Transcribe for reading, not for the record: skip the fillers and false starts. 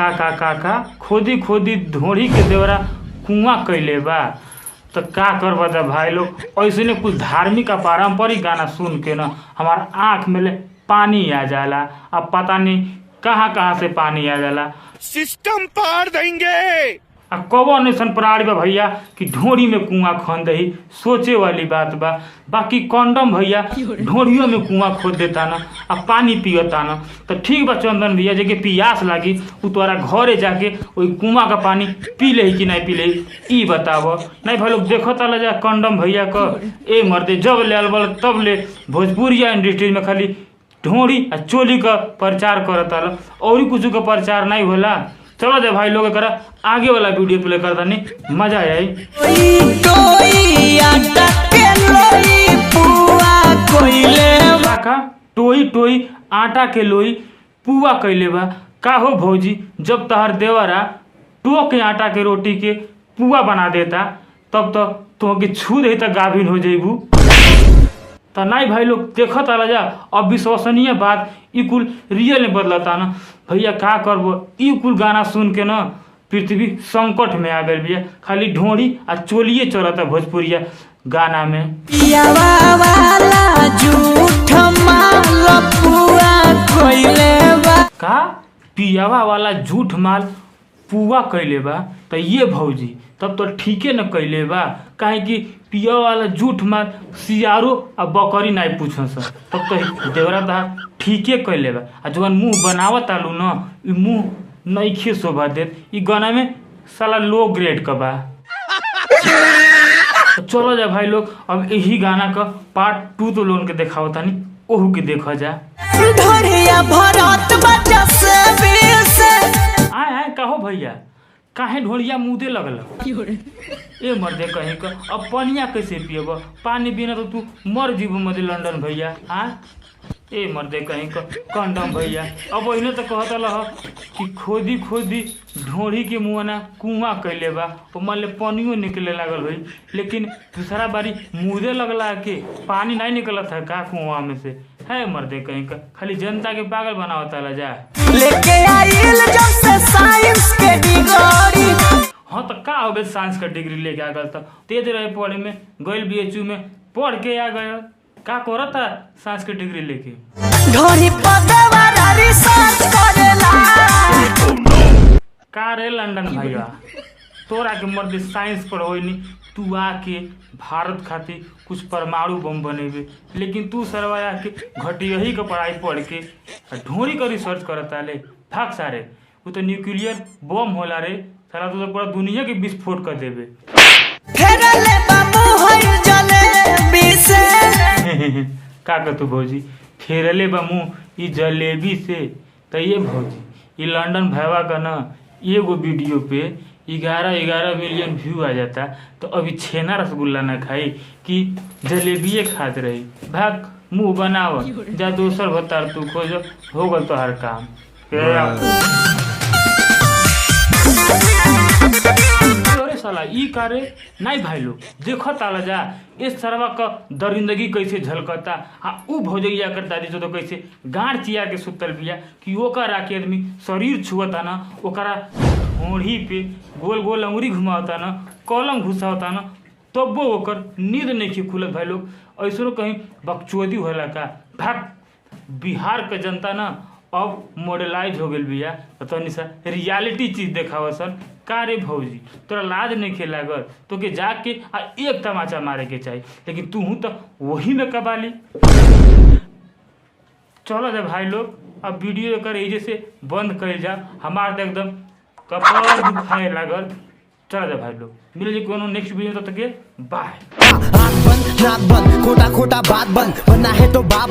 का खोदी खोदी ढोड़ी के देवरा कुआं कैले बा। तो का करबा था भाई लोग, ऐसे ने कुछ धार्मिक और पारंपरिक गाना सुन के ना हमारा आँख में पानी आ जाला। अब पता नहीं कहाँ कहाँ से पानी आ जाला, सिस्टम पार देंगे। अब कौन ऐसा प्राणी बा भैया कि ढोड़ी में कुआं खोद दही, सोचे वाली बात बा। बाकी कंडम भैया ढोड़ियों में कुआं खोद देता ना, अब पानी पियता ना। तो ठीक बा चंदन भैया, जगह पियास लागी उ तोरा घरे जाके वही कुआं का पानी पी ले कि नहीं पी ले ई बताव। नहीं भाई लोग देखो ताला जा कंडम भैया का ए मर्दे जब ले अलबल तब ले भोजपुरिया इंडस्ट्री में खाली ढोड़ी आ चोली का प्रचार करता और कुछ का प्रचार नहीं होला। चलो जा भाई लोग करा आगे वाला वीडियो प्ले करता नहीं मजा आई। टोई टोई आटा के लोई पुआ कैले बा। का हो भौजी, जब तहर देवरा टो के आटा के रोटी के पुआ बना देता तब तो तुमके छू दे तो गाभिन हो जेबू। तो नहीं भाई लोग देखत आला जा, अब विश्वसनीय बात ई कुल रियल में बदलता ना भैया। का करबो ई कुल गाना सुन के ना पृथ्वी संकट में आ गई भैया। खाली ढोड़ी आ चोलिए चलता भोजपुरिया गाना में। का पियावा वाला झूठ माल पुआ कैले बा। तो ये भौजी तब तो ठीके न कैले बा, काहे कि पिया वाला झूठ मार सियारो आ बकरी नहीं पूछ स। तब तो देवरा दा ठीके कैले बा। आ जवन मुंह बनावत आलू न ई मुंह नइखे शोभा देत, ई गाना में साला लो ग्रेड का बा। तो चलो जा भाई लोग अब यही गाना का पार्ट 2 तो लोन के देखाओ तानी, ओहू के देखा जा। आए कहो भैया काहे ढोलिया मुदे लगल ए मर्दे कहीं का। अब पनिया कैसे पियब, पानी बिना तो तू मर जीव मदे लंदन भैया। हाँ ए मर्दे कहीं का कंडम भैया। अब इन्हें तो कहता लह कि खोदी खोदी ढोड़ी के मुआना कुआं कैले बा, मान ले पानियो निकले लागल भाई। लेकिन दूसरा बारी मुदे लगला के पानी नहीं निकलत है का कुआं में से। है मर्दे कहीं का खाली जनता के पागल बनावता ला जा। लेके आइल जब से साइंस के डिग्री। हाँ तो का हो गए साइंस का डिग्री लेके आ गया था, तेज रहे पढ़े में गइल बीएचयू में पढ़ के आ गया। का करता साइंस के डिग्री लेके का रे लंदन भैया। तोरा के मर्दे साइंस पढ़ोई नहीं, तू आके भारत खातिर कुछ परमाणु बम बनेबे। लेकिन तू सरवाया के घटियही का पढ़ाई पढ़ के ढोरी का रिसर्च करता ले। भाग सारे वो तो न्यूक्लियर बम होला रे सारा, तो पूरा दुनिया के विस्फोट कर देबे। का कहतू भौजी फेरले बा मुँह ई जलेबी से। तो ये भौजी ये लंदन भैया का ना एगो वीडियो पे 11 मिलियन व्यू आ जाता। तो अभी छेना रसगुल्ला ना खाई कि जलेबिए खाते रही। भाग मुंह बनाव जा दोसर भतार तू खोज हो गल तो हर काम। अरे साला ई कारे नहीं भाई लोग देखो ताला जा इस सरवा का दरिंदगी कैसे झलकता। हाँ ऊ भौजैया कर दादी तो कैसे गांठ चिया के सुतल बिया कि ओकरा के आदमी शरीर छुअता ना, ओकरा होड़ी पे गोल गोल अंगुरी घुमावता ना, कलम घुसावता ना, तब वो ओकर नींद नहीं खुलत भाई लोग। ऐसो कहीं बकचोदी होला का। भाग बिहार के जनता ना अब मॉडलाइज हो गई बिया, तनी सा रियलिटी चीज देखाव सन। का रे भौजी तोरा लाज नहीं खेलागर तो के जाके आ एक तमाचा मारे के चाहिए, लेकिन तू तो वही में कबाली। चलो जा भाई लोग अब वीडियो कर एजे से बंद कर जा, हमार तो एकदम कपाल दुखाए लागल। चलो जा भाई लोग मिले जी कोनो नेक्स्ट वीडियो तक के बाय। खोटा खोटा बात बंद बनना है तो बाप